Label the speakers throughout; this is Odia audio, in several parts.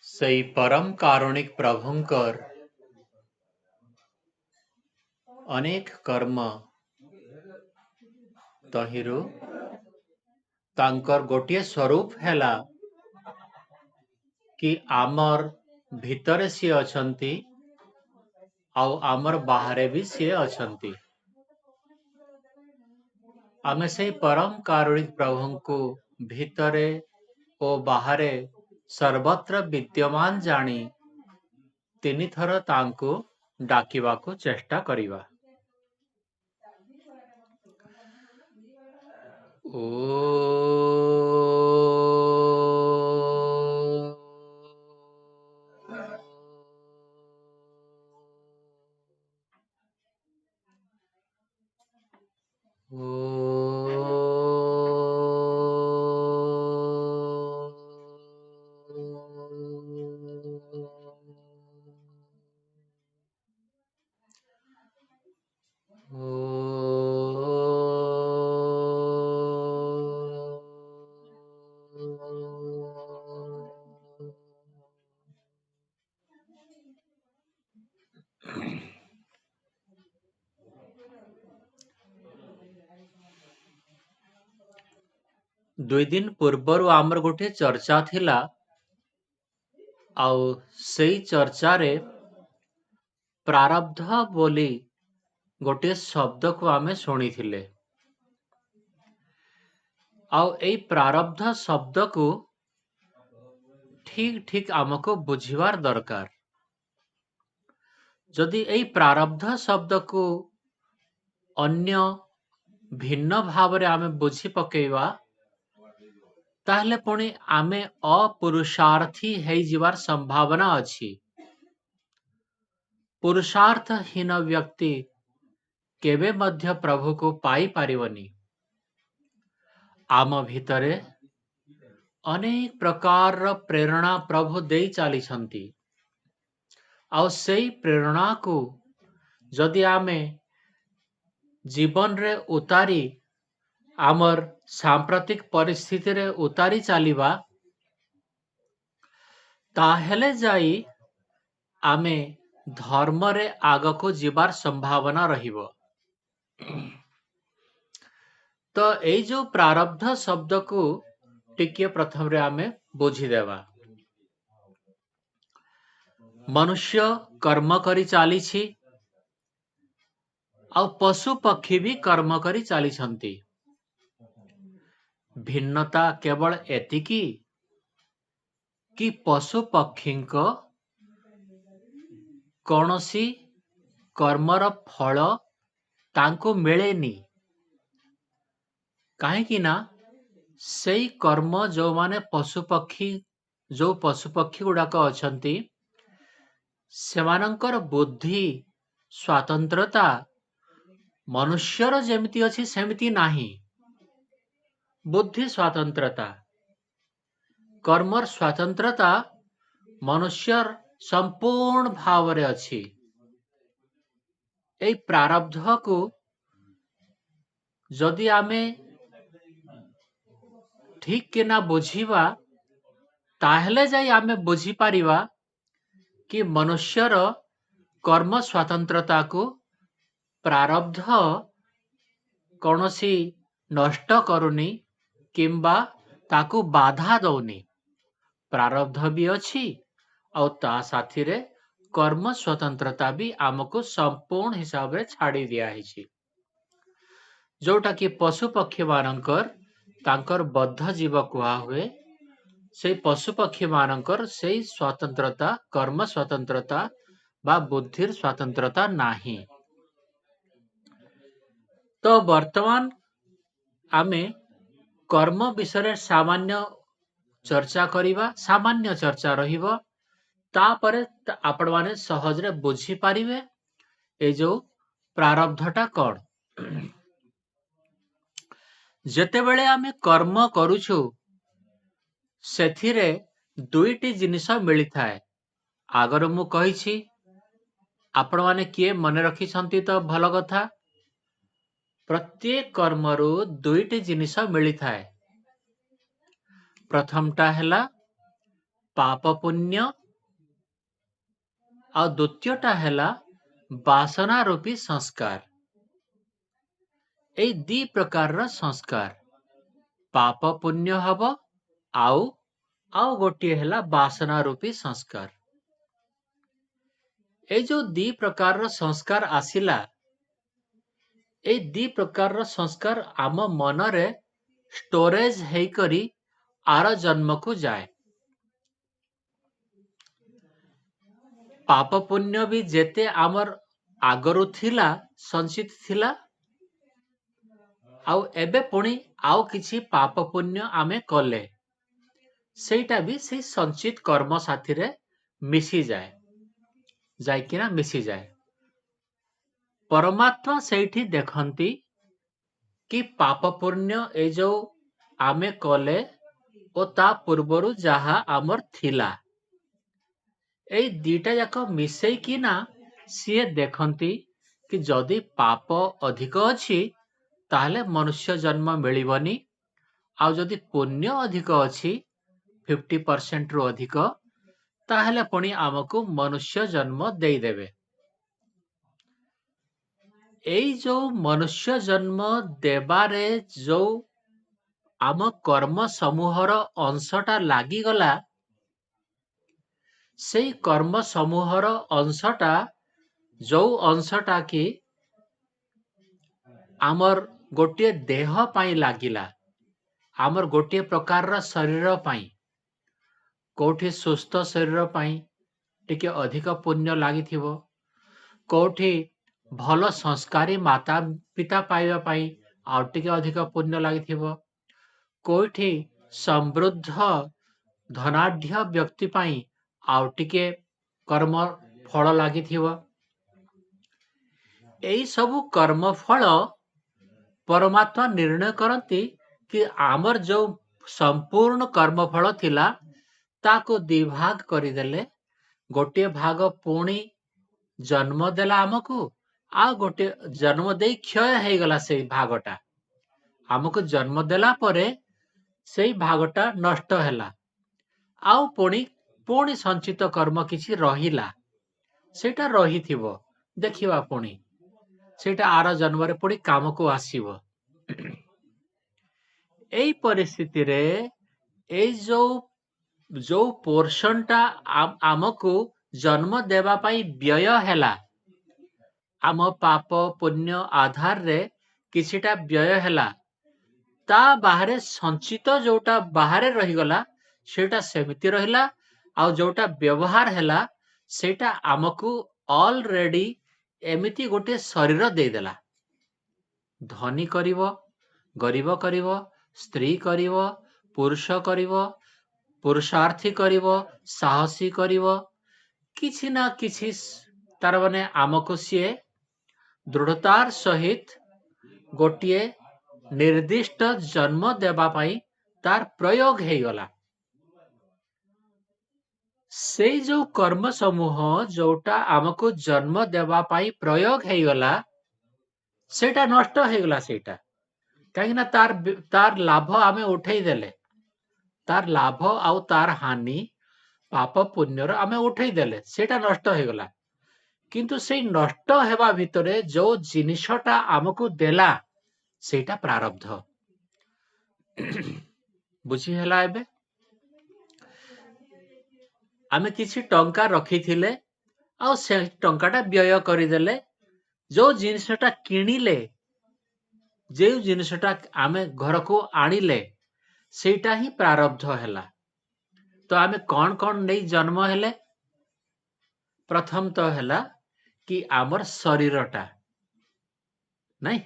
Speaker 1: ସେଇ ପରମ କାରୁଣିକ ପ୍ରଭୁଙ୍କର ଅନେକ କର୍ମ ତହିଁରୁ ତାଙ୍କର ଗୋଟିଏ ସ୍ୱରୂପ ହେଲା କି ଆମର ଭିତରେ ସିଏ ଅଛନ୍ତି ଆଉ ଆମର ବାହାରେ ବି ସିଏ ଅଛନ୍ତି। ଆମେ ସେଇ ପରମ କାରୁଣିକ ପ୍ରଭୁଙ୍କୁ ଭିତରେ ଓ ବାହାରେ ସର୍ବତ୍ର ବିଦ୍ୟମାନ ଜାଣି ତିନିଥର ତାଙ୍କୁ ଡାକିବାକୁ ଚେଷ୍ଟା କରିବା। ଦୁଇ ଦିନ ପୂର୍ବରୁ ଆମର ଗୋଟେ ଚର୍ଚ୍ଚା ଥିଲା ଆଉ ସେଇ ଚର୍ଚ୍ଚାରେ ପ୍ରାରବ୍ଧ ବୋଲି ଗୋଟିଏ ଶବ୍ଦକୁ ଆମେ ଶୁଣିଥିଲେ। ଆଉ ଏଇ ପ୍ରାରବ୍ଧ ଶବ୍ଦକୁ ଠିକ୍ ଆମକୁ ବୁଝିବାର ଦରକାର। ଯଦି ଏଇ ପ୍ରାରବ୍ଧ ଶବ୍ଦକୁ ଅନ୍ୟ ଭିନ୍ନ ଭାବରେ ଆମେ ବୁଝି ପକେଇବା ତାହେଲେ ପୁଣି ଆମେ ଅପୁରୁଷାर्थी ହେଇଯିବାର ସମ୍ଭାବନା ଅଛି। ପୁରୁଷାର୍ଥହୀନ ବ୍ୟକ୍ତି କେବେ ମଧ୍ୟ ପ୍ରଭୁକୁ ପାଇପାରିବନି। ଆମ ଭିତରେ ଅନେକ ପ୍ରକାରର ପ୍ରେରଣା ପ୍ରଭୁ ଦେଇ ଚାଲିଛନ୍ତି ଆଉ ସେଇ ପ୍ରେରଣାକୁ ଯଦି ଆମେ ଜୀବନରେ ଉତାରି ଆମର ସାମ୍ପ୍ରତିକ ପରିସ୍ଥିତିରେ ଉତାରି ଚାଲିବା ତାହେଲେ ଯାଇ ଆମେ ଧର୍ମରେ ଆଗକୁ ଯିବାର ସମ୍ଭାବନା ରହିବ। ତ ଏଇ ଯୋଉ ପ୍ରାରବ୍ଧ ଶବ୍ଦକୁ ଟିକିଏ ପ୍ରଥମରେ ଆମେ ବୁଝିଦେବା। ମନୁଷ୍ୟ କର୍ମ କରି ଚାଲିଛି ଆଉ ପଶୁ ପକ୍ଷୀ ବି କର୍ମ କରି ଚାଲିଛନ୍ତି। ଭିନ୍ନତା କେବଳ ଏତିକି କି ପଶୁ ପକ୍ଷୀଙ୍କ କୌଣସି କର୍ମର ଫଳ ତାଙ୍କୁ ମିଳେନି। କାହିଁକି ନା ସେଇ କର୍ମ ଯୋଉ ପଶୁ ପକ୍ଷୀ ଗୁଡାକ ଅଛନ୍ତି ସେମାନଙ୍କର ବୁଦ୍ଧି ସ୍ୱାତନ୍ତ୍ରତା ମନୁଷ୍ୟର ଯେମିତି ଅଛି ସେମିତି ନାହିଁ। ବୁଦ୍ଧି ସ୍ୱାତନ୍ତ୍ରତା କର୍ମର ସ୍ୱାତନ୍ତ୍ରତା ମନୁଷ୍ୟର ସମ୍ପୂର୍ଣ୍ଣ ଭାବରେ ଅଛି। ଏଇ ପ୍ରାରବ୍ଧକୁ ଯଦି ଆମେ ଠିକ୍ କିନା ବୁଝିବା ତାହେଲେ ଯାଇ ଆମେ ବୁଝିପାରିବା କି ମନୁଷ୍ୟର କର୍ମ ସ୍ୱାତନ୍ତ୍ରତାକୁ ପ୍ରାରବ୍ଧ କୌଣସି ନଷ୍ଟ କରୁନି କିମ୍ବା ତାକୁ ବାଧା ଦଉନି। ପ୍ରାରବ୍ଧ ବି ଅଛି ଆଉ ତା ସାଥିରେ କର୍ମ ସ୍ୱତନ୍ତ୍ରତା ବି ଆମକୁ ସମ୍ପୂର୍ଣ୍ଣ ହିସାବରେ ଛାଡ଼ି ଦିଆହେଇଛି। ଯୋଉଟା କି ପଶୁ ପକ୍ଷୀ ମାନଙ୍କର ତାଙ୍କର ବଦ୍ଧ ଜୀବ କୁହା ହୁଏ। ସେଇ ପଶୁ ପକ୍ଷୀ ମାନଙ୍କର ସେଇ ସ୍ୱତନ୍ତ୍ରତା କର୍ମ ସ୍ୱତନ୍ତ୍ରତା ବା ବୁଦ୍ଧିର ସ୍ୱତନ୍ତ୍ରତା ନାହିଁ। ତ ବର୍ତ୍ତମାନ ଆମେ କର୍ମ ବିଷୟରେ ସାମାନ୍ୟ ଚର୍ଚ୍ଚା କରିବା। ସାମାନ୍ୟ ଚର୍ଚ୍ଚା ରହିବ, ତାପରେ ଆପଣମାନେ ସହଜରେ ବୁଝିପାରିବେ ଏଇ ଯୋଉ ପ୍ରାରବ୍ଧଟା କଣ। ଯେତେବେଳେ ଆମେ କର୍ମ କରୁଛୁ ସେଥିରେ ଦୁଇଟି ଜିନିଷ ମିଳିଥାଏ। आगर मु कहिछि आपण माने किए मने रखिछंती तो भल कथा। प्रत्येक कर्मरु दुईटी जिनिस मिली थाए। प्रथमटा हैला पाप पुण्य और द्वितीयटा हैला वासना रूपी संस्कार। ए दी प्रकार संस्कार पाप पुण्य हब आउ आउ गोटे हैला वासना रूपी संस्कार। ए जो दी प्रकार संस्कार आसिला ए दी प्रकार संस्कार आम मनरे स्टोरेज हेई करी आर जन्म को जाए। पाप पुण्य भी जेते आमर आगरु थिला संचित थिला आउ एबे पुणी आउ किछि पाप पुण्य आमे कले सेटा भी से संचित कर्म साथी रे मिसी जाए जाइकिना मिसी जाए। परमात्मा सेठी देखंती कि पाप पुण्य ए जो आमे कले ओ ता पूर्वरु जहा आमर थिला ए दीटा जाक मिसई कि ना सिए देखंती कि जदि पाप अधिक अछि ताहले मनुष्य जन्म मिलिबनी आउ जदि पुण्य अधिक अछि 50% रु अधिक ताहले पुणी आमको मनुष्य जन्म देई देबे। एई जो मनुष्य जन्म देबारे जो आम कर्म समूहर अंशटा लागी गला सेई कर्म समूहर अंशटा जो अंशटा कि आमर गोटे देह पाई लागिला आमर गोटे प्रकार शरीर पाई कोठी सुस्थ शरीर पाई टिके अधिक पुण्य लागिथिबो कोठी भल संस्कारी माता पिता पाइबा पाई आउ टिके अधिक पुण्य लागिथिबो कोठी समृद्ध धनाढ्य व्यक्ति पाई आउ टिके कर्म फल लागिथिबो। एई सबु कर्म फल परमात्मा निर्णय करती कि आमर जो संपूर्ण कर्म फल थिला ताको दी भाग करिदेले गोटे भाग पुणी जन्म देला आमको आ गोटे जन्म देई क्षय हे गला से भागटा आमको जन्म देला परे सेई भागटा नष्ट हैला आउ पुणी संचित कर्म किछि रहिला सेटा रहिथिबो देखिबा पुणी सेटा आर जन्म रे पुणी काम को आसीबो। एई परिस्थिति रे एई जो पोर्शन टा आमको जन्म देवा पाई व्यय हैला आम पाप पुण्य आधार रे किछिटा व्यय हैला ता बाहरे संचित जोटा बाहरे रही गला सेटा सेमिति रहिला आउ जोटा व्यवहार हैला सेटा आमको ऑलरेडी एमिति गोटे शरीर दे देला धनी करिवो गरीब करिवो स्त्री करिवो पुरुष करिवो पुरुषार्थी करिवो साहसी करिवो किछि ना किछि तार माने आमको सिए दृढ़तार सहित गोटिए निर्दिष्ट जन्म देवा पाई तार प्रयोग हे गला से जो कर्म समूह जोटा आमको जन्म देवा पाई प्रयोग हे गला सेटा नष्ट हे गला सेटा कहीं ना तार लाभ आमे उठेई देले तार लाभ आउ तार हानि पाप पुण्यर आमे उठेई देले सेटा नष्ट हे गला किंतु से नष्ट हेबा भितरे जो जिनिसटा आमको देला सेटा प्रारब्ध बुझी हैला एबे आमे किछि टंका रखी थिले आउ से टंकाटा व्यय करिदेले जो जिनिसटा किनिले जे जिनिसटा आमे घर को आनिले सेटा ही प्रारब्ध हैला। तो आमे कौन नहीं जन्म हेले प्रथम तो हैला कि आमर शरीरटा नहीं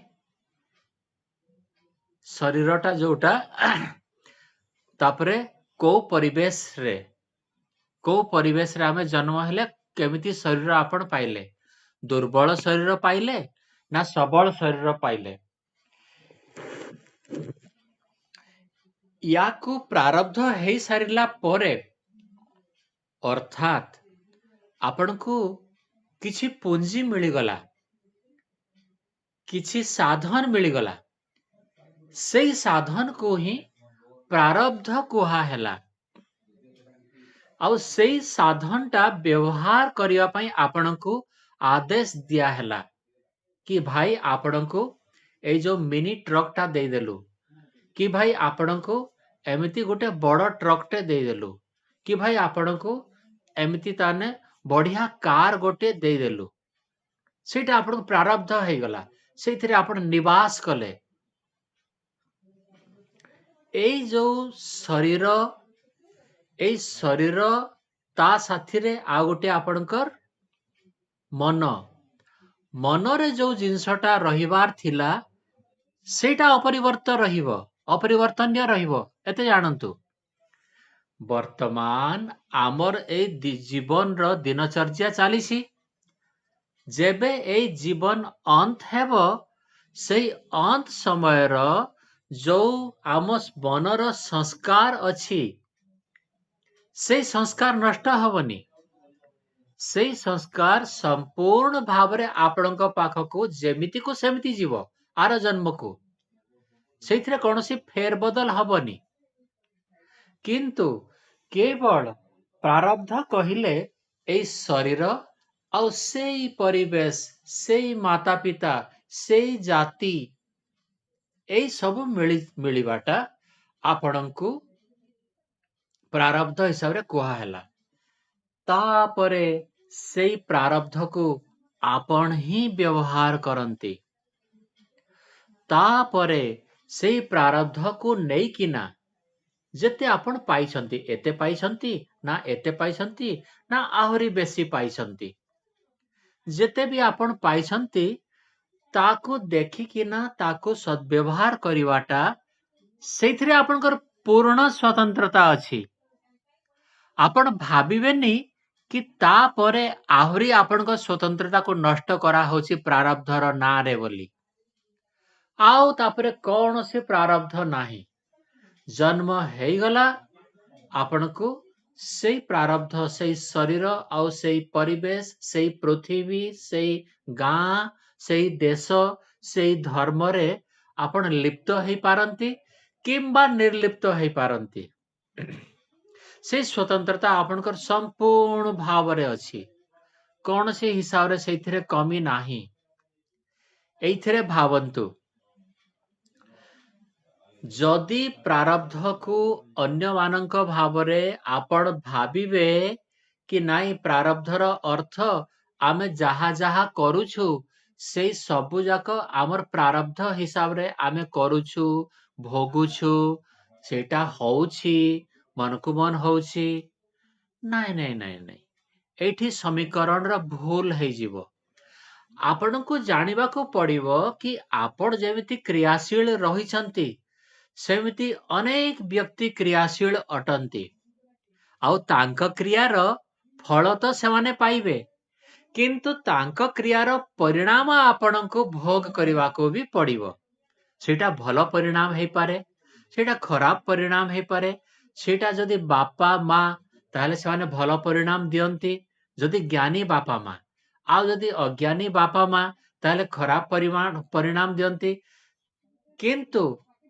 Speaker 1: शरीरटा जोटा तापरे को परिवेश रे आमे जन्म हेले केमिति शरीर आपण पाइले दुर्बल शरीर पाइले ना सबल शरीर पाइले याकु प्रारब्ध हेई सारिला परे अर्थात ଆପଣଙ୍କୁ କିଛି ପୁଞ୍ଜି ମିଳିଗଲା, କିଛି ସାଧନ ମିଳିଗଲା, ସେଇ ସାଧନକୁ ହିଁ ପ୍ରାରବ୍ଧ କୁହା ହେଲା। ଆଉ ସେଇ ସାଧନଟା ବ୍ୟବହାର କରିବା ପାଇଁ ଆପଣଙ୍କୁ ଆଦେଶ ଦିଆହେଲା କି ଭାଇ ଆପଣଙ୍କୁ ଏଇ ଯୋଉ ମିନି ଟ୍ରକଟା ଦେଇଦେଲୁ, କି ଭାଇ ଆପଣଙ୍କୁ ଏମିତି ଗୋଟେ ବଡ଼ ଟ୍ରକଟେ ଦେଇଦେଲୁ, କି ଭାଇ ଆପଣଙ୍କୁ ଏମିତି ତାନେ ବଢିଆ କାର ଗୋଟେ ଦେଇଦେଲୁ। ସେଇଟା ଆପଣଙ୍କୁ ପ୍ରାରବ୍ଧ ହେଇଗଲା, ସେଇଥିରେ ଆପଣ ନିବାସ କଲେ। ଏଇ ଯୋଉ ଶରୀର, ଏଇ ଶରୀର ତା ସାଥିରେ ଆଉ ଗୋଟେ ଆପଣଙ୍କର ମନ, ମନରେ ଯୋଉ ଜିନିଷଟା ରହିବାର ଥିଲା ସେଇଟା ଅପରିବର୍ତ୍ତନୀୟ ରହିବ। ଏତେ ଜାଣନ୍ତୁ, ବର୍ତ୍ତମାନ ଆମର ଏଇ ଜୀବନର ଦିନଚର୍ଯ୍ୟା ଚାଲିଛି। ଯେବେ ଏଇ ଜୀବନ ଅନ୍ତ ହେବ, ସେଇ ଅନ୍ତ ସମୟର ଯୋଉ ଆମ ମନର ସଂସ୍କାର ଅଛି, ସେଇ ସଂସ୍କାର ନଷ୍ଟ ହବନି। ସେଇ ସଂସ୍କାର ସମ୍ପୂର୍ଣ୍ଣ ଭାବରେ ଆପଣଙ୍କ ପାଖକୁ ଯେମିତିକୁ ସେମିତି ଯିବ ଆର ଜନ୍ମକୁ, ସେଇଥିରେ କୌଣସି ଫେରବଦଲ ହବନି। କିନ୍ତୁ କେବଳ ପ୍ରାରବ୍ଧ କହିଲେ ଏଇ ଶରୀର ଆଉ ସେଇ ପରିବେଶ, ସେଇ ମାତା ପିତା, ସେଇ ଜାତି, ଏଇ ସବୁ ମିଳିବାଟା ଆପଣଙ୍କୁ ପ୍ରାରବ୍ଧ ହିସାବରେ କୁହାହେଲା। ତାପରେ ସେଇ ପ୍ରାରବ୍ଧକୁ ଆପଣ ହିଁ ବ୍ୟବହାର କରନ୍ତି। ତାପରେ ସେଇ ପ୍ରାରବ୍ଧକୁ ନେଇକିନା ଯେତେ ଆପଣ ପାଇଛନ୍ତି, ଏତେ ପାଇଛନ୍ତି ନା ଏତେ ପାଇଛନ୍ତି ନା ଆହୁରି ବେଶୀ ପାଇଛନ୍ତି, ଯେତେ ବି ଆପଣ ପାଇଛନ୍ତି ତାକୁ ଦେଖିକିନା ତାକୁ ସଦ୍ବ୍ୟବହାର କରିବାଟା, ସେଇଥିରେ ଆପଣଙ୍କର ପୂର୍ଣ୍ଣ ସ୍ୱତନ୍ତ୍ରତା ଅଛି। ଆପଣ ଭାବିବେନି କି ତାପରେ ଆହୁରି ଆପଣଙ୍କ ସ୍ୱତନ୍ତ୍ରତାକୁ ନଷ୍ଟ କରାହଉଛି ପ୍ରାରବ୍ଧର ନାଁରେ ବୋଲି। ଆଉ ତାପରେ କୌଣସି ପ୍ରାରବ୍ଧ ନାହିଁ। ଜନ୍ମ ହେଇଗଲା, ଆପଣଙ୍କୁ ସେଇ ପ୍ରାରବ୍ଧ, ସେଇ ଶରୀର ଆଉ ସେଇ ପରିବେଶ, ସେଇ ପୃଥିବୀ, ସେଇ ଗାଁ, ସେଇ ଦେଶ, ସେଇ ଧର୍ମରେ ଆପଣ ଲିପ୍ତ ହେଇପାରନ୍ତି କିମ୍ବା ନିର୍ଲିପ୍ତ ହେଇପାରନ୍ତି। ସେଇ ସ୍ୱତନ୍ତ୍ରତା ଆପଣଙ୍କର ସମ୍ପୂର୍ଣ୍ଣ ଭାବରେ ଅଛି, କୌଣସି ହିସାବରେ ସେଇଥିରେ କମି ନାହିଁ। ଏଇଥିରେ ଭାବନ୍ତୁ, ଯଦି ପ୍ରାରବ୍ଧକୁ ଅନ୍ୟମାନଙ୍କ ଭାବରେ ଆପଣ ଭାବିବେ କି ନାଇଁ, ପ୍ରାରବ୍ଧର ଅର୍ଥ ଆମେ ଯାହା ଯାହା କରୁଛୁ ସେଇ ସବୁ ଯାକ ଆମର ପ୍ରାରବ୍ଧ ହିସାବରେ ଆମେ କରୁଛୁ, ଭୋଗୁଛୁ, ସେଇଟା ହଉଛି, ମନକୁ ମନ ହଉଛି। ନାଇଁ ନାଇଁ ନାଇଁ ନାଇଁ, ଏଇଠି ସମୀକରଣର ଭୁଲ ହେଇଯିବ। ଆପଣଙ୍କୁ ଜାଣିବାକୁ ପଡିବ କି ଆପଣ ଯେମିତି କ୍ରିୟାଶୀଳ ରହିଛନ୍ତି, ସେମିତି ଅନେକ ବ୍ୟକ୍ତି କ୍ରିୟାଶୀଳ ଅଟନ୍ତି। ଆଉ ତାଙ୍କ କ୍ରିୟାର ଫଳ ତ ସେମାନେ ପାଇବେ, କିନ୍ତୁ ତାଙ୍କ କ୍ରିୟାର ପରିଣାମ ଆପଣଙ୍କୁ ଭୋଗ କରିବାକୁ ବି ପଡିବ। ସେଇଟା ଭଲ ପରିଣାମ ହେଇପାରେ, ସେଇଟା ଖରାପ ପରିଣାମ ହେଇପାରେ। ସେଇଟା ଯଦି ବାପା ମା, ତାହେଲେ ସେମାନେ ଭଲ ପରିଣାମ ଦିଅନ୍ତି, ଯଦି ଜ୍ଞାନୀ ବାପା ମା। ଆଉ ଯଦି ଅଜ୍ଞାନୀ ବାପା ମା, ତାହେଲେ ଖରାପ ପରିଣାମ ଦିଅନ୍ତି। କିନ୍ତୁ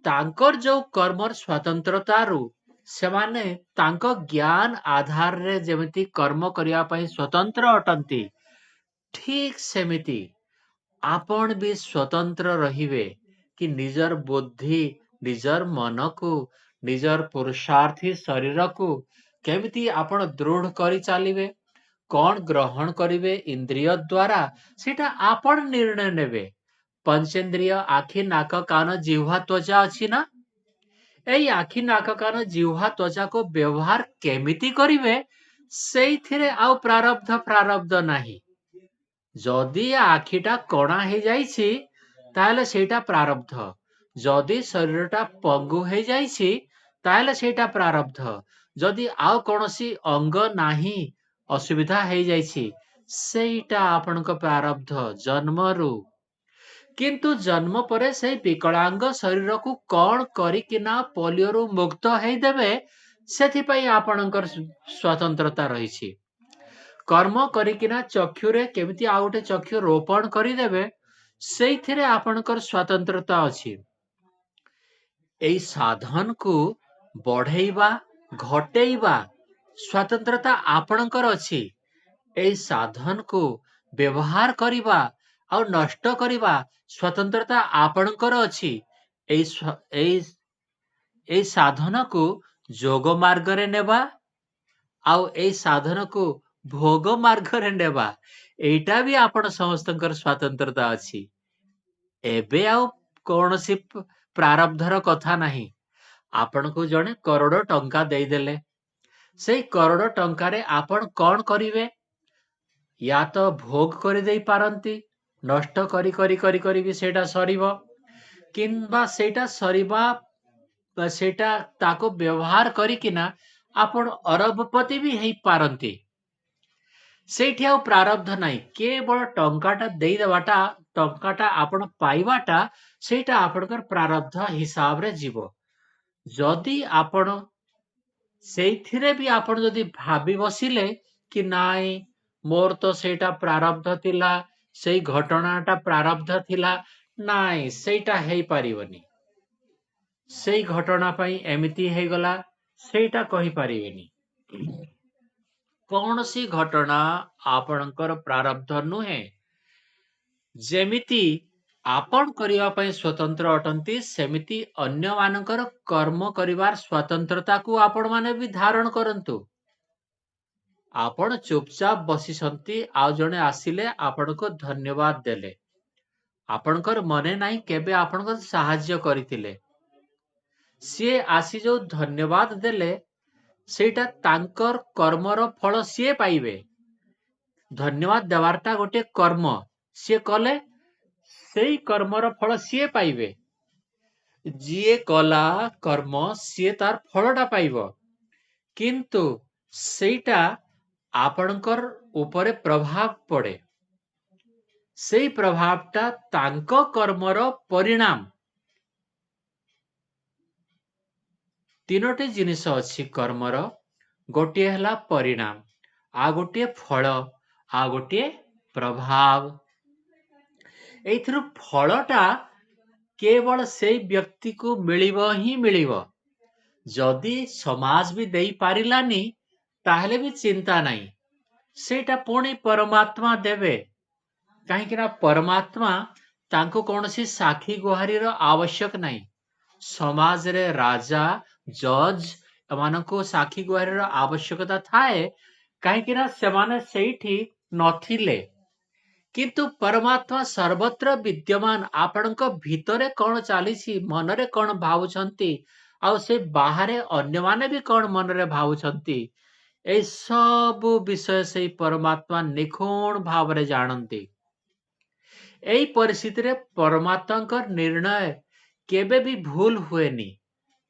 Speaker 1: ତାଙ୍କର ଯୋଉ କର୍ମର ସ୍ୱତନ୍ତ୍ରତାରୁ ସେମାନେ ତାଙ୍କ ଜ୍ଞାନ ଆଧାରରେ ଯେମିତି କର୍ମ କରିବା ପାଇଁ ସ୍ୱତନ୍ତ୍ର ଅଟନ୍ତି, ଠିକ ସେମିତି ଆପଣ ବି ସ୍ୱତନ୍ତ୍ର ରହିବେ କି ନିଜର ବୁଦ୍ଧି, ନିଜର ମନକୁ, ନିଜର ପୁରୁଷାର୍ଥୀ ଶରୀରକୁ କେମିତି ଆପଣ ଦୃଢ କରି ଚାଲିବେ, କଣ ଗ୍ରହଣ କରିବେ ଇନ୍ଦ୍ରିୟ ଦ୍ୱାରା, ସେଇଟା ଆପଣ ନିର୍ଣ୍ଣୟ ନେବେ। ପଞ୍ଚେନ୍ଦ୍ରିୟ ଆଖି, ନାକ, କାନ, ଜିହ୍ବା, ତ୍ୱଚା ଅଛି ନା? ଏଇ ଆଖି, ନାକ, କାନ, ଜିହ୍ବା, ତ୍ୱଚାକୁ ବ୍ୟବହାର କେମିତି କରିବେ, ସେଇଥିରେ ଆଉ ପ୍ରାରବ୍ଧ ନାହିଁ। ଯଦି ଆଖିଟା କଣା ହେଇଯାଇଛି, ତାହେଲେ ସେଇଟା ପ୍ରାରବ୍ଧ। ଯଦି ଶରୀରଟା ପଙ୍ଗୁ ହେଇଯାଇଛି, ତାହେଲେ ସେଇଟା ପ୍ରାରବ୍ଧ। ଯଦି ଆଉ କୌଣସି ଅଙ୍ଗ ନାହିଁ, ଅସୁବିଧା ହେଇଯାଇଛି, ସେଇଟା ଆପଣଙ୍କ ପ୍ରାରବ୍ଧ ଜନ୍ମରୁ। କିନ୍ତୁ ଜନ୍ମ ପରେ ସେଇ ବିକଳାଙ୍ଗ ଶରୀରକୁ କଣ କରିକିନା ପୋଲିଓରୁ ମୁକ୍ତ ହେଇଦେବେ, ସେଥିପାଇଁ ଆପଣଙ୍କର ସ୍ୱତନ୍ତ୍ରତା ରହିଛି। कर्म करिकिना चक्षुरे केमिति आ गोटे चक्षु रोपण करिदेबे ସେଇଥିରେ ଆପଣଙ୍କର ସ୍ୱାତନ୍ତ୍ରତା ଅଛି। ଏଇ ସାଧନକୁ ବଢେଇବା ଘଟେଇବା ସ୍ୱାତନ୍ତ୍ରତା ଆପଣଙ୍କର ଅଛି। ଏଇ ସାଧନକୁ ବ୍ୟବହାର କରିବା ଆଉ ନଷ୍ଟ କରିବା ସ୍ୱତନ୍ତ୍ରତା ଆପଣଙ୍କର ଅଛି। ଏଇ ସାଧନକୁ ଯୋଗ ମାର୍ଗରେ ନେବା ଆଉ ଏଇ ସାଧନକୁ ଭୋଗ ମାର୍ଗରେ ନେବା ଏଇଟା ବି ଆପଣ ସମସ୍ତଙ୍କର ସ୍ୱାତନ୍ତ୍ରତା ଅଛି। ଏବେ ଆଉ କୌଣସି ପ୍ରାରବ୍ଧର କଥା ନାହିଁ। ଆପଣଙ୍କୁ ଜଣେ କରୋଡ଼ ଟଙ୍କା ଦେଇଦେଲେ, ସେଇ କରୋଡ଼ ଟଙ୍କାରେ ଆପଣ କଣ କରିବେ? ୟା ତ ଭୋଗ କରିଦେଇ ପାରନ୍ତି, ନଷ୍ଟ କରି କରି କରି କରି ବି ସେଇଟା ସରିବ, କିମ୍ବା ସେଇଟା ସରିବା ସେଇଟା ତାକୁ ବ୍ୟବହାର କରିକିନା ଆପଣ ଅରବପତି ବି ହେଇପାରନ୍ତି। ସେଇଠି ଆଉ ପ୍ରାରବ୍ଧ ନାହିଁ। କେବଳ ଟଙ୍କାଟା ଦେଇଦେବାଟା, ଟଙ୍କାଟା ଆପଣ ପାଇବାଟା ସେଇଟା ଆପଣଙ୍କର ପ୍ରାରବ୍ଧ ହିସାବରେ ଯିବ। ଯଦି ଆପଣ ସେଇଥିରେ ବି ଆପଣ ଯଦି ଭାବି ବସିଲେ କି ନାଇଁ ମୋର ତ ସେଇଟା ପ୍ରାରବ୍ଧ ଥିଲା, ସେଇ ଘଟଣାଟା ପ୍ରାରବ୍ଧ ଥିଲା, ନାଇଁ ସେଇଟା ହେଇପାରିବନି, ସେଇ ଘଟଣା ପାଇଁ ଏମିତି ହେଇଗଲା, ସେଇଟା କହିପାରିବେନି। କୌଣସି ଘଟଣା ଆପଣଙ୍କର ପ୍ରାରବ୍ଧ ନୁହେଁ। ଯେମିତି ଆପଣ କରିବା ପାଇଁ ସ୍ୱତନ୍ତ୍ର ଅଟନ୍ତି, ସେମିତି ଅନ୍ୟମାନଙ୍କର କର୍ମ କରିବାର ସ୍ୱାତନ୍ତ୍ରତାକୁ ଆପଣମାନେ ବି ଧାରଣ କରନ୍ତୁ। ଆପଣ ଚୁପଚାପ ବସିଛନ୍ତି, ଆଉ ଜଣେ ଆସିଲେ ଆପଣଙ୍କୁ ଧନ୍ୟବାଦ ଦେଲେ, ଆପଣଙ୍କର ମନେ ନାହିଁ କେବେ ଆପଣଙ୍କ ସାହାଯ୍ୟ କରିଥିଲେ, ସିଏ ଆସି ଯୋଉ ଧନ୍ୟବାଦ ଦେଲେ ସେଇଟା ତାଙ୍କର କର୍ମର ଫଳ ସିଏ ପାଇବେ। ଧନ୍ୟବାଦ ଦେବାରଟା ଗୋଟେ କର୍ମ, ସିଏ କଲେ ସେଇ କର୍ମର ଫଳ ସିଏ ପାଇବେ। ଯିଏ କଲା କର୍ମ ସିଏ ତାର ଫଳଟା ପାଇବ, କିନ୍ତୁ ସେଇଟା ଆପଣଙ୍କର ଉପରେ ପ୍ରଭାବ ପଡେ। ସେଇ ପ୍ରଭାବଟା ତାଙ୍କ କର୍ମର ପରିଣାମ। ତିନୋଟି ଜିନିଷ ଅଛି କର୍ମର, ଗୋଟିଏ ହେଲା ପରିଣାମ, ଆଉ ଗୋଟିଏ ଫଳ, ଆଉ ଗୋଟିଏ ପ୍ରଭାବ। ଏଇଥିରୁ ଫଳଟା କେବଳ ସେଇ ବ୍ୟକ୍ତିକୁ ମିଳିବ ହିଁ ମିଳିବ। ଯଦି ସମାଜ ବି ଦେଇପାରିଲାନି ତାହେଲେ ବି ଚିନ୍ତା ନାହିଁ, ସେଇଟା ପୁଣି ପରମାତ୍ମା ଦେବେ। କାହିଁକି ନା ପରମାତ୍ମା ତାଙ୍କୁ କୌଣସି ସାକ୍ଷୀ ଗୁହାରିର ଆବଶ୍ୟକ ନାହିଁ। ସମାଜରେ ରାଜା, ଜଜ୍ ଏମାନଙ୍କୁ ସାକ୍ଷୀ ଗୁହାରିର ଆବଶ୍ୟକତା ଥାଏ, କାହିଁକି ନା ସେମାନେ ସେଇଠି ନଥିଲେ। କିନ୍ତୁ ପରମାତ୍ମା ସର୍ବତ୍ର ବିଦ୍ୟମାନ। ଆପଣଙ୍କ ଭିତରେ କଣ ଚାଲିଛି, ମନରେ କଣ ଭାବୁଛନ୍ତି, ଆଉ ସେ ବାହାରେ ଅନ୍ୟମାନେ ବି କଣ ମନରେ ଭାବୁଛନ୍ତି, ଏଇ ସବୁ ବିଷୟ ସେଇ ପରମାତ୍ମା ନିଖୁଣ ଭାବରେ ଜାଣନ୍ତି। ଏଇ ପରିସ୍ଥିତିରେ ପରମାତ୍ମାଙ୍କ ନିର୍ଣ୍ଣୟ କେବେ ବି ଭୁଲ ହୁଏନି,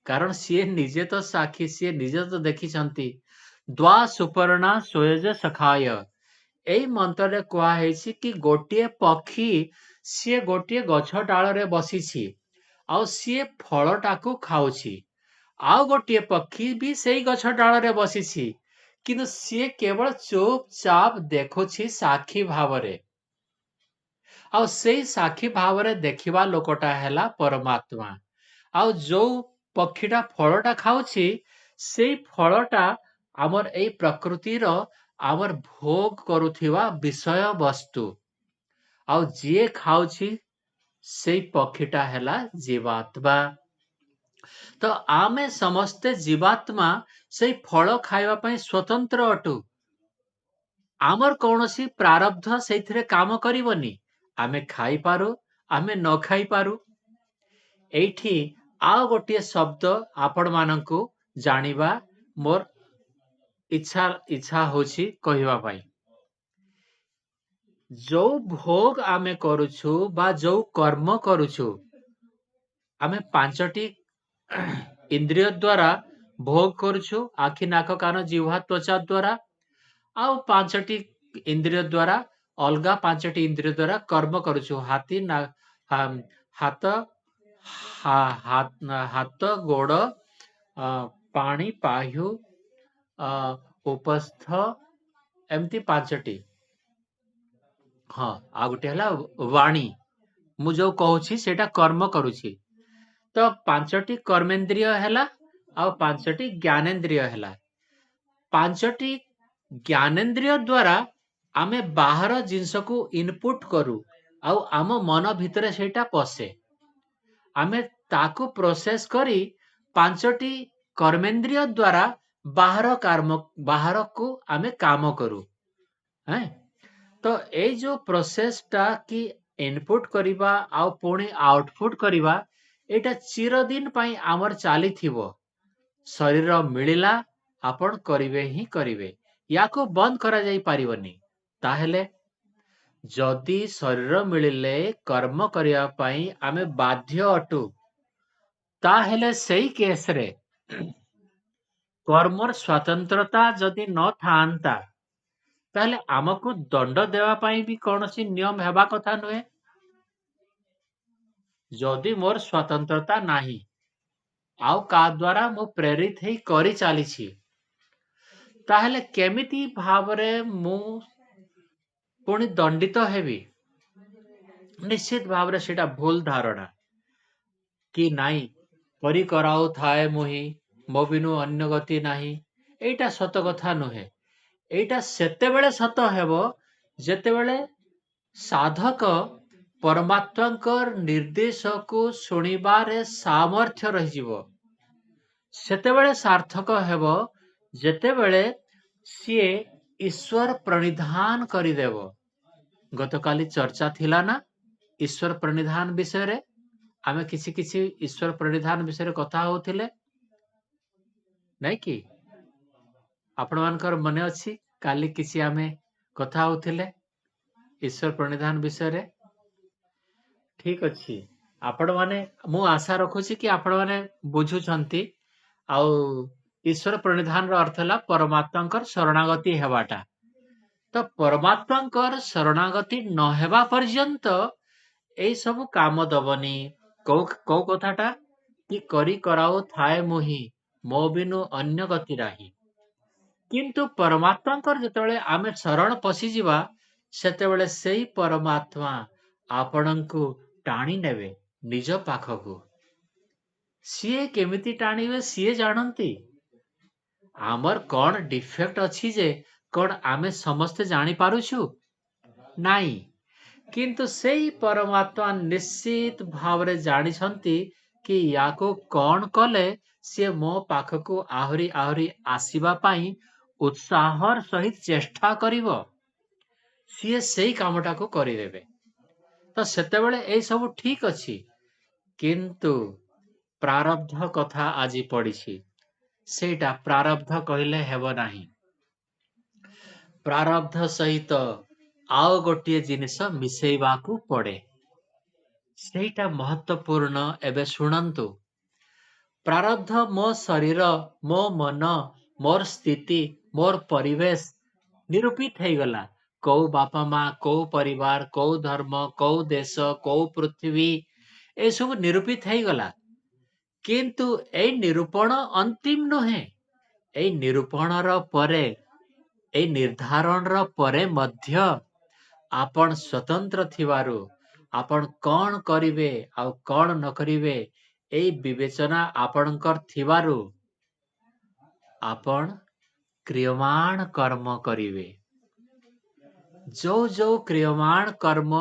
Speaker 1: କାରଣ ସିଏ ନିଜେ ତ ସାକ୍ଷୀ, ସିଏ ନିଜେ ତ ଦେଖିଛନ୍ତି। ଦ୍ୱା ସୁପର୍ଣ୍ଣା ସ୍ୱୟଜ ସଖାୟ, ଏଇ ମନ୍ତ୍ରରେ କୁହାହେଇଛି କି ଗୋଟିଏ ପକ୍ଷୀ ସିଏ ଗୋଟିଏ ଗଛ ଡାଳରେ ବସିଛି ଆଉ ସିଏ ଫଳଟାକୁ ଖାଉଛି, ଆଉ ଗୋଟିଏ ପକ୍ଷୀ ବି ସେଇ ଗଛ ଡାଳରେ ବସିଛି, କିନ୍ତୁ ସିଏ କେବଳ ଚୁପଚାପ ଦେଖୁଛି ସାକ୍ଷୀ ଭାବରେ। ଆଉ ସେଇ ସାକ୍ଷୀ ଭାବରେ ଦେଖିବା ଲୋକଟା ହେଲା ପରମାତ୍ମା। ଆଉ ଯୋଉ ପକ୍ଷୀଟା ଫଳଟା ଖାଉଛି, ସେଇ ଫଳଟା ଆମର ଏଇ ପ୍ରକୃତିର ଆମର ଭୋଗ କରୁଥିବା ବିଷୟ ବସ୍ତୁ। ଆଉ ଯିଏ ଖାଉଛି ସେଇ ପକ୍ଷୀଟା ହେଲା ଜୀବାତ୍ମା। ତ ଆମେ ସମସ୍ତେ ଜୀବାତ୍ମା ସେଇ ଫଳ ଖାଇବା ପାଇଁ ସ୍ୱତନ୍ତ୍ର ଅଟୁ। ଆମର କୌଣସି ପ୍ରାରବ୍ଧ ସେଇଥିରେ କାମ କରିବନି। ଆମେ ଖାଇପାରୁ, ଆମେ ନ ଖାଇପାରୁ। ଏଇଠି ଆଉ ଗୋଟିଏ ଶବ୍ଦ ଆପଣମାନଙ୍କୁ ଜାଣିବା ମୋର ଇଚ୍ଛା ହଉଛି କହିବା ପାଇଁ। ଯୋଉ ଭୋଗ ଆମେ କରୁଛୁ ବା ଯୋଉ କର୍ମ କରୁଛୁ, ଆମେ 5ଟି ଇନ୍ଦ୍ରିୟ ଦ୍ୱାରା ଭୋଗ କରୁଛୁ, ଆଖି, ନାକ, କାନ, ଜିହ୍ବା, ତ୍ୱଚା ଦ୍ୱାରା, ଆଉ 5ଟି ଇନ୍ଦ୍ରିୟ ଦ୍ୱାରା, ଅଲଗା 5ଟି ଇନ୍ଦ୍ରିୟ ଦ୍ୱାରା କର୍ମ କରୁଛୁ। ହାତ, ଗୋଡ଼, ପାଣି, ପାହ୍ୟୁ, ଉପସ୍ଥ, एमती पांचटी। हाँ आ गोटे है वाणी मु जो कहूँ सेटा कर्म करुछि। तो पांचटी कर्मेन्द्रिय है आ पांचटी ज्ञानेन्द्रिय है। पांचटी ज्ञानेन्द्रिय द्वारा आमे बाहर जिनस को इनपुट करू आउ आम मन भितर सेटा पशे आमे ताकू प्रोसेस करी पांचटी कर्मेन्द्रिय द्वारा बाहर को आमे काम करू हैं। तो ए जो प्रोसेस टा कि इनपुट करिबा आउ पुणी आउटपुट करिबा एटा चिरदिन पई आमर चाली थिबो। शरीर मिलिला आपण करिवे ही करिवे याको बंद करा जाई पारिबनी। ताहेले जदि शरीर मिलिले कर्म करिया पई आमे बाध्य अटु ताहेले सेई केस रे कर्मर स्वतंत्रता जदि न थांता ताहले आमको दंड देवा पाई भी कौनसी नियम हेबा कथा नुहे। जदि मोर स्वतंत्रता नाही आउ का द्वारा मु प्रेरित ही करी चालीछि ताहले केमिति भावरे मु पुणी दंडित हेबी। निश्चित भावरे सेटा भूल धारणा कि नाई करी कराउ थाए मुही मो बिनु अन्य गति नाही एटा सत कथा नुहे। एटा सेतेबेले सत हेबो जेतेबेले साधक परमात्मांकर निर्देश को शुणिबारे सामर्थ्य रहिजिवो। सेतेबेले सार्थक हेबो जेतेबेले सिए ईश्वर प्रणिधान करिदेव। गतकाली चर्चा थिला ना ईश्वर प्रणिधान विषय रे आमे किसी किसी ईश्वर प्रणिधान विषय रे कथा होथिले नहीं कि आपण मानकर मने अछि काली किसी आमे कथा होथिले ईश्वर प्रणिधान विषय रे। ठीक अछि आपण माने मु आशा रखुछि कि आपण माने बुझुछंती आउ ईश्वर प्रणिधान रो अर्थ हला परमात्मांकर शरणागति हेबाटा। तो परमात्मांकर शरणागति न हेबा पर्यंत एई सब काम दबनी। कौ कथाटा कि करी कराओ थाए मुही मो बिनु अन्य गति राही। किंतु परमात्मांकर जेतेबेले आमे शरण पसी जिबा सेतेबेले सेई परमात्मा आपणंकु टाणी नेबे निज पाखकु। सिए केमिति टाणीबे सिए जानंती। आमर कौन डिफेक्ट अछि जे कौन आमे समस्ते जानी पारुछु नाई। किंतु सेई परमात्मा निश्चित भावरे जानी छंती कि याको कौन कले से मो पाखकु आहुरी आहुरी आसीबा पाई उत्साहर सहित चेष्टा करिवो सिए सेई कामटा को करिदेबे। तो सेतेबेले एई सब ठीक अछि किंतु प्रारब्ध कथा आजि पड़िछि सेटा प्रारब्ध कहले हेबो नाही। प्रारब्ध सहित आउ गोटिए जिनिस मिसेइबाकू पड़े सेटा महत्वपूर्ण। एबे सुनंतु प्रारब्ध मो शरीर मो मन मोर स्थिति मोर परिवेश निरूपित है गला। कौ बापा माँ कौ परिवार कौ धर्म कौ देश कौ पृथ्वी ए सब निरूपित है गला। किंतु ए निरूपण अंतिम नुहे। ए निरूपण रो परे ए निर्धारण रो परे मध्य आपण स्वतंत्र थिवारु आपण कौन करिवे आउ कौन न करिवे ए विवेचना आपणकर थिवारु आपण क्रियमाण कर्म करिवे। जो क्रियमाण कर्म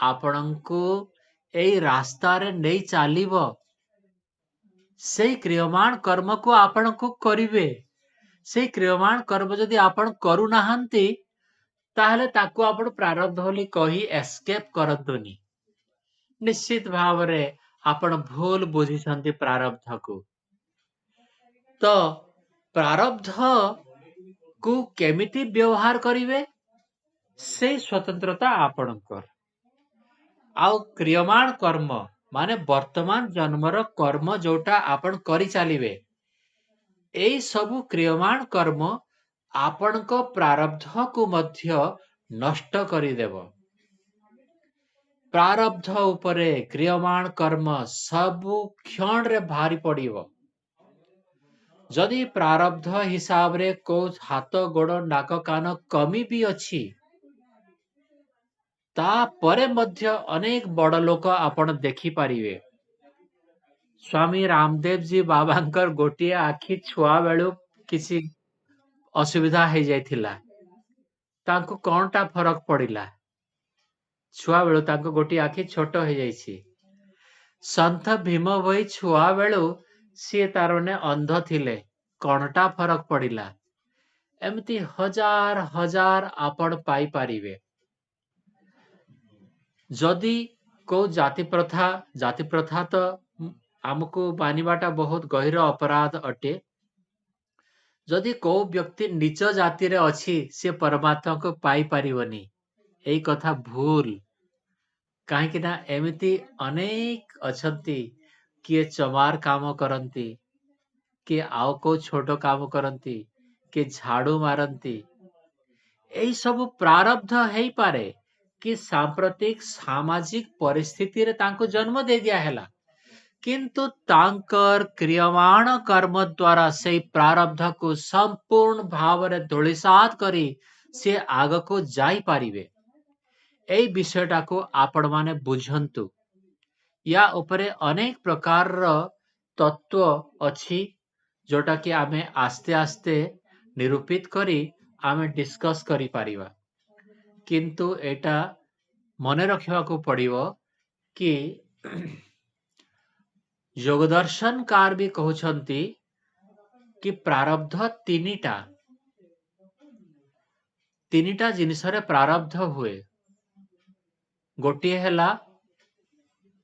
Speaker 1: आपणंकु ए रास्ता रे नहीं चालिबो से क्रियमाण कर्म को आपणंकु करिवे। से क्रियमाण कर्म जदि आपण करू नाहंती ताहले ताकू आपण प्रारब्ध होली कही एस्केप करंतुनी। निश्चित भावरे आपण भूल बुझिछंती प्रारब्ध को। तो प्रारब्ध को केमिति व्यवहार करिवे से स्वतंत्रता आपणकर। आउ क्रियमाण कर्म माने वर्तमान जन्मर कर्म जोटा आपण करी चालिवे एई सबु क्रियमाण कर्म आपणको प्रारब्ध को मध्य नष्ट करिदेव। प्रारब्ध उपरे क्रियमाण कर्म सबु क्षण रे भारी पड़िवो। जदि प्रारब्ध हिसाब रे को हाथ गोड़ नाक कान कमी भी अच्छी तापरे मध्य अनेक बड़ लोक आपण देखि पारिबे। स्वामी रामदेव जी बाबांकर गोटिए आखि छुआ बेलू किसी असुविधा हो जाइथिला तांको कोनटा फरक पड़िला छुआ बेलू तांको गोटिए आखि छोट हो जाइछि। संत भीम भई छुआ बेलू सी तार ने अंध थिले कोनटा फरक पड़िला। एमती हजार हजार आपण पाई पारिबे। जदि को जाति प्रथा तो आमको मानिबाटा बहुत गहिर अपराध अटे। जदि को व्यक्ति नीच जाति रे अछि से परमात्मा को पाई पारिबनी एई कथा भूल। काहे कि ना एमिति अनेक अछंती किए चमार काम करंती किए आउ को छोटो काम करंती किए झाड़ू मारंती एई सब प्रारब्ध हेई पारे कि सांप्रतिक सामाजिक परिस्थिति रे तांको जन्म दे दिया हैला किंतु तांकर क्रियमाण कर्म द्वारा से प्रारब्ध को संपूर्ण भाव रे धूलिसात करी से आग को जाई पारिबे। एई विषयटा को आपण माने बुझंतु। या उपरे अनेक प्रकार तत्व अछि जोटा कि आमे आस्ते आस्ते निरूपित करी आमे डिस्कस करी पारिबा। किंतु एटा मने रखिबा को पड़िबो कि योगदर्शनकार भी कहउछंती कि प्रारब्ध तीनिटा जिनिसरे प्रारब्ध हुए। गोटिए हैला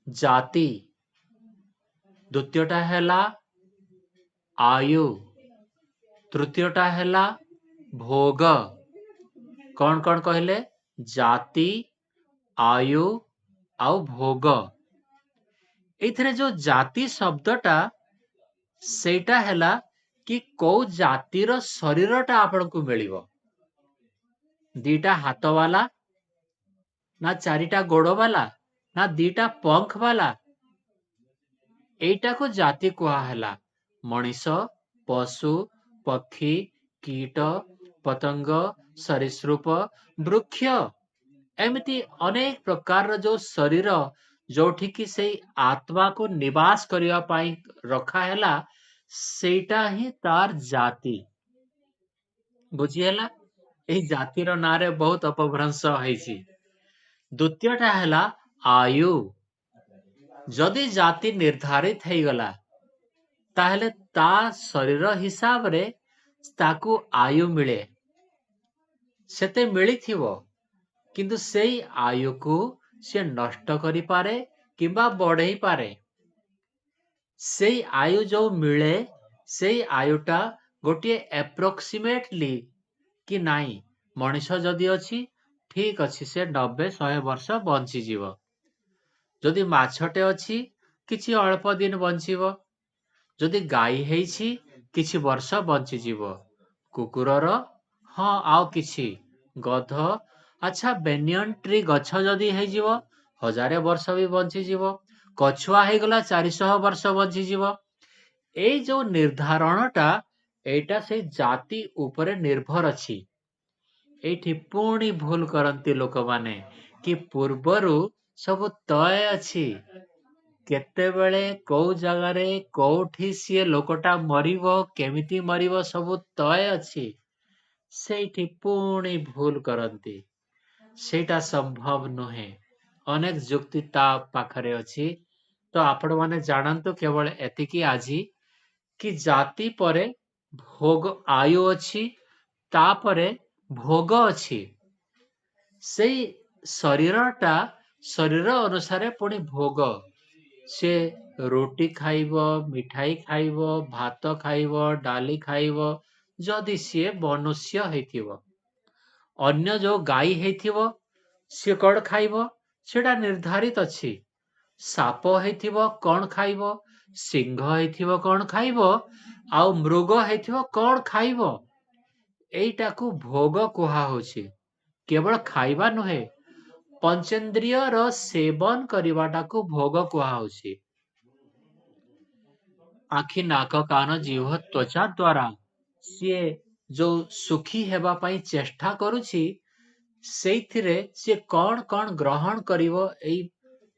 Speaker 1: जाति, द्वितीयटा हैला आयु, तृतीयटा हैला भोग। कौन कौन कहले? जाति, आयु आउ भोग। एथिरे जो जाति शब्दटा सेटा हैला कि को जातिर शरीरटा आपण को मिलिबो। दीटा हाथ वाला ना चारिटा गोड़ वाला ना दीटा पंख वाला एटा को जाति कुहा हैला। मनीष, पशु, पक्षी, कीट, पतंग, सरीसृप, वृक्ष एमिति अनेक प्रकार जो शरीर जोठी की से आत्मा को निवास करिया पाई रखा हैला सेटा ही तार जाति। बुझी हैला एही जातिर नारे बहुत अपभ्रंश हैछि। द्वितीयटा हैला आयु। जदि जाति निर्धारित है गला ताहले ता शरीर हिसाब रे ताकू आयु मिले सेते मिली थिवो किंतु सेई आयु को से नष्ट करी पारे किंबा बढ़ई पारे। सेई आयु जो मिले सेई आयुटा गोटे एप्रोक्सीमेटली कि नाई मनीष जदि अछि ठीक अछि से 90-100 वर्ष बंची जीव। जदि माछटे अछि किछि अल्प दिन बंचीव। जदि गाई हेछि किछि वर्ष बंची जीव। कुकुरर हाँ आउ किछि गध अच्छा बेनियन ट्री गछ जदि हे जीव 1000 वर्ष भी बंची जीव। कछुआ हे गला 400 वर्ष बंची जीव। एई जो निर्धारणटा एटा से जाति ऊपर निर्भर अछि। एठी पूर्णी भूल करंती लोक माने कि पूर्वरु सब तय अछि केते बेले को जगह रे कोठी सिए लोकटा मरिबो केमिति मरिबो सब तय अछि। सेठी पूर्णी भूल करंती सेटा संभव नुहे। अनेक जुक्ति ता पाखरे अछि। तो आपण माने जानंतु केवल एतिकी आजी कि जाति परे भोग आयु अछि तापरे भोग अछि। सेई शरीरटा शरीर अनुसारे पुणी भोग से रोटी खाइबो मिठाई खाइबो भात खाइबो डाली खाइबो जदि सी मनुष्य हेतिबो। अन्य जो गाई हेतिबो सी कौन खाइबो सेटा निर्धारित अछि। साप हेतिबो कौन खाइबो सिंह हेतिबो कौन खाइबो आउ मृग हेतिबो कौन खाइबो। एइटा को भोग कुहा होछि। केवल खाइबा नुहे पंचेंद्रिय रो सेवन करिवाटा को भोग कुहा होछि। आखि नाक कान जीभ त्वचा द्वारा ସିଏ ଯୋଉ ସୁଖୀ ହେବା ପାଇଁ ଚେଷ୍ଟା କରୁଛି ସେଇଥିରେ ସିଏ କଣ ଗ୍ରହଣ କରିବ ଏଇ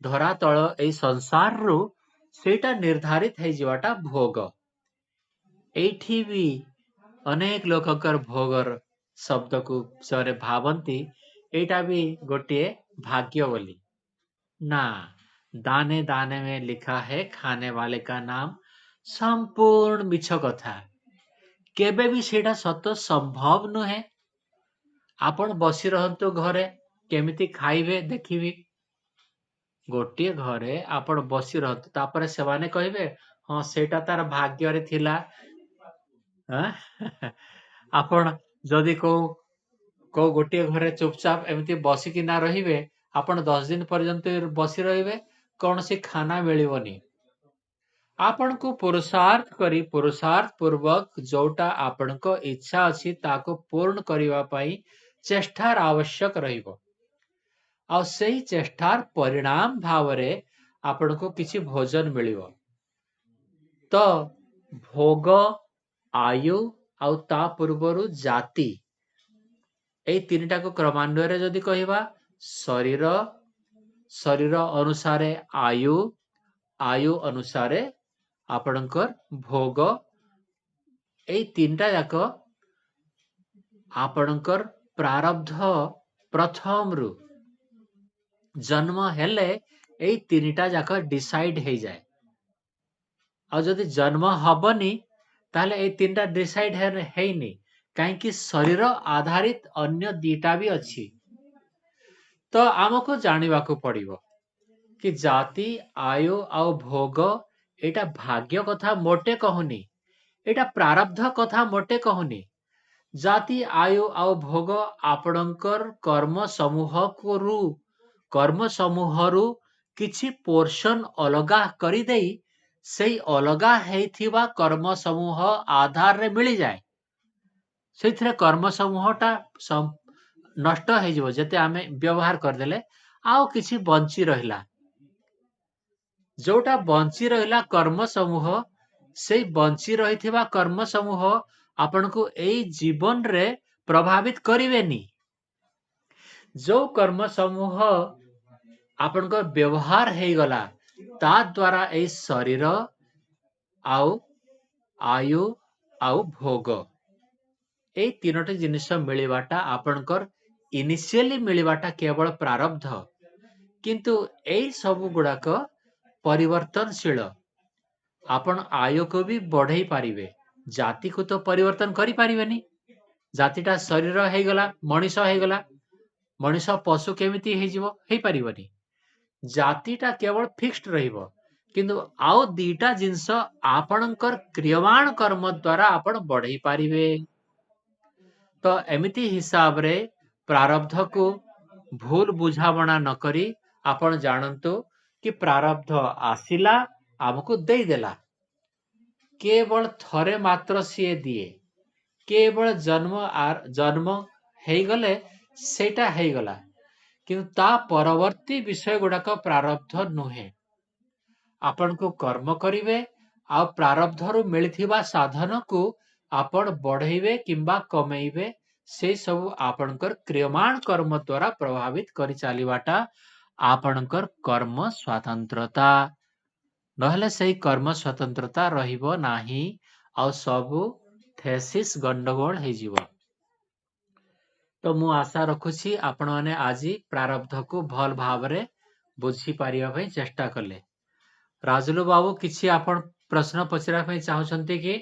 Speaker 1: ଧରାତଳ ଏଇ ସଂସାରରୁ ସେଇଟା ନିର୍ଦ୍ଧାରିତ ହେଇଯିବାଟା ଭୋଗ। ଏଇଠି ବି ଅନେକ ଲୋକଙ୍କର ଭୋଗର ଶବ୍ଦକୁ ସେମାନେ ଭାବନ୍ତି ଏଇଟା ବି ଗୋଟିଏ ଭାଗ୍ୟ ବୋଲି। ନା, दाने दाने में लिखा है खाने वाले का नाम ସମ୍ପୂର୍ଣ୍ଣ ମିଛ କଥା। କେବେ ବି ସେଇଟା ସତ ସମ୍ଭବ ନୁହେଁ। ଆପଣ ବସି ରହନ୍ତୁ ଘରେ, କେମିତି ଖାଇବେ ଦେଖିବି। ଗୋଟିଏ ଘରେ ଆପଣ ବସି ରହନ୍ତୁ, ତାପରେ ସେମାନେ କହିବେ ହଁ ସେଇଟା ତାର ଭାଗ୍ୟରେ ଥିଲା। ଆପଣ ଯଦି କୋଉ ଗୋଟିଏ ଘରେ ଚୁପଚାପ ଏମିତି ବସିକିନା ରହିବେ, ଆପଣ 10 ଦିନ ପର୍ଯ୍ୟନ୍ତ ବସି ରହିବେ, କୌଣସି ଖାନା ମିଳିବନି। ଆପଣଙ୍କୁ ପୁରୁଷାର୍ଥ ପୂର୍ବକ ଯୋଉଟା ଆପଣଙ୍କ ଇଚ୍ଛା ଅଛି ତାକୁ ପୂर्ण କରିବା ପାଇଁ ଚେଷ୍ଟାର ଆବଶ୍ୟକ ରହିବ। ଆଉ ସେଇ ଚେଷ୍ଟାର ପରିଣାମ ଭାବରେ ଆପଣଙ୍କୁ କିଛି ଭୋଜନ ମିଳିବ। ତ ଭୋଗ, ଆୟୁ ଆଉ ତା ପୂର୍ବରୁ ଜାତି, ଏଇ ତିନିଟାକୁ କ୍ରମାନ୍ୱୟରେ ଯଦି କହିବା, ଶରୀର ଅନୁସାରେ ଆୟୁ ଅନୁସାରେ ଆପଣଙ୍କର ଭୋଗ, ଏଇ ତିନିଟା ଯାକ ଆପଣଙ୍କର ପ୍ରାରବ୍ଧ ପ୍ରଥମରୁ ଜନ୍ମ ହେଲେ ଏଇ ତିନିଟା ଯାକ ଡିସାଇଡ ହେଇଯାଏ। ଆଉ ଯଦି ଜନ୍ମ ହବନି ତାହେଲେ ଏଇ ତିନିଟା ଡିସାଇଡ ହେଇନି, କାହିଁକି ଶରୀର ଆଧାରିତ ଅନ୍ୟ ଦିଟା ବି ଅଛି। ତ ଆମକୁ ଜାଣିବାକୁ ପଡିବ କି ଜାତି, ଆୟୁ ଆଉ ଭୋଗ ଏଇଟା ଭାଗ୍ୟ କଥା ମୋଟେ କହୁନି, ଏଇଟା ପ୍ରାରବ୍ଧ କଥା ମୋଟେ କହୁନି। ଜାତି, ଆୟୁ ଆଉ ଭୋଗ ଆପଣଙ୍କର କର୍ମ ସମୂହରୁ କିଛି ପୋର୍ସନ ଅଲଗା କରିଦେଇ ସେଇ ଅଲଗା ହେଇଥିବା କର୍ମ ସମୂହ ଆଧାରରେ ମିଳିଯାଏ। ସେଇଥିରେ କର୍ମ ସମୂହଟା ନଷ୍ଟ ହେଇଯିବ ଯେତେ ଆମେ ବ୍ୟବହାର କରିଦେଲେ, ଆଉ କିଛି ବଞ୍ଚି ରହିଲା। ଯୋଉଟା ବଞ୍ଚି ରହିଲା କର୍ମ ସମୂହ, ସେଇ ବଞ୍ଚି ରହିଥିବା କର୍ମ ସମୂହ ଆପଣଙ୍କୁ ଏଇ ଜୀବନରେ ପ୍ରଭାବିତ କରିବେନି। ଯୋଉ କର୍ମ ସମୂହ ଆପଣଙ୍କ ବ୍ୟବହାର ହେଇଗଲା ତା ଦ୍ୱାରା ଏଇ ଶରୀର ଆଉ ଆୟୁ ଆଉ ଭୋଗ, ଏଇ ତିନୋଟି ଜିନିଷ ମିଳିବାଟା ଆପଣଙ୍କର ଇନିସିଆଲି ମିଳିବାଟା କେବଳ ପ୍ରାରବ୍ଧ। କିନ୍ତୁ ଏଇ ସବୁ ଗୁଡାକ ପରିବର୍ତ୍ତନଶୀଳ। ଆପଣ ଆୟୁକୁ ବି ବଢେଇ ପାରିବେ, ଜାତିକୁ ତ ପରିବର୍ତ୍ତନ କରିପାରିବେନି। ଜାତିଟା ଶରୀର ହେଇଗଲା, ମଣିଷ ହେଇଗଲା, ମଣିଷ ପଶୁ କେମିତି ହେଇଯିବ? ହେଇପାରିବନି। ଜାତିଟା କେବଳ ଫିକ୍ସଡ ରହିବ, କିନ୍ତୁ ଆଉ ଦିଟା ଜିନିଷ ଆପଣଙ୍କର କ୍ରିୟମାଣ କର୍ମ ଦ୍ୱାରା ଆପଣ ବଢେଇ ପାରିବେ। ତ ଏମିତି ହିସାବରେ ପ୍ରାରବ୍ଧକୁ ଭୁଲ ବୁଝାମଣା ନ କରି ଆପଣ ଜାଣନ୍ତୁ କି ପ୍ରାରବ୍ଧ ଆସିଲା, ଆମକୁ ଦେଇଦେଲା। କେବଳ ଥରେ ମାତ୍ର ସିଏ ଦିଏ। କେବଳ ଜନ୍ମ ହେଇଗଲେ ସେଇଟା ହେଇଗଲା, କିନ୍ତୁ ତା ପରବର୍ତ୍ତୀ ବିଷୟ ଗୁଡାକ ପ୍ରାରବ୍ଧ ନୁହେଁ। ଆପଣଙ୍କୁ କର୍ମ କରିବେ ଆଉ ପ୍ରାରବ୍ଧରୁ ମିଳିଥିବା ସାଧନକୁ ଆପଣ ବଢେଇବେ କିମ୍ବା କମେଇବେ, ସେଇ ସବୁ ଆପଣଙ୍କର କ୍ରିୟମାଣ କର୍ମ ଦ୍ୱାରା ପ୍ରଭାବିତ କରି ଚାଲିବାଟା ଆପଣଙ୍କର କର୍ମ ସ୍ୱାତନ୍ତ୍ରତା। ନହେଲେ ସେଇ କର୍ମ ସ୍ୱାତନ୍ତ୍ରତା ରହିବ ନାହିଁ, ଆଉ ସବୁ ଥେସିସ୍ ଗଣ୍ଡଗୋଳ ହେଇଯିବ। ତ ମୁଁ ଆଶା ରଖୁଛି ଆପଣମାନେ ଆଜି ପ୍ରାରବ୍ଧକୁ ଭଲ ଭାବରେ ବୁଝିପାରିବା ପାଇଁ ଚେଷ୍ଟା କଲେ। ରାଜୁଲୁ ବାବୁ, କିଛି ଆପଣ ପ୍ରଶ୍ନ ପଚାରିବା ପାଇଁ ଚାହୁଁଛନ୍ତି କି?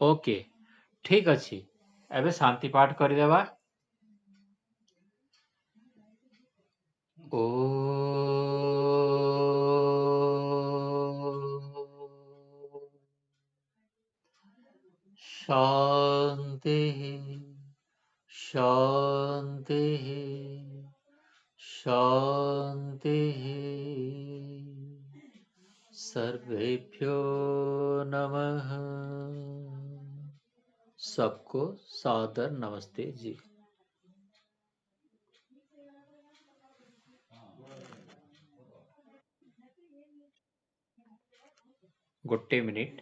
Speaker 1: ଓକେ, ଠିକ ଅଛି। ଏବେ ଶାନ୍ତି ପାଠ କରିଦେବା। शांति शांति शांति। सर्वेभ्यो नमः। सबको सादर नमस्ते जी। ଗୋଟେ ମିନିଟ୍।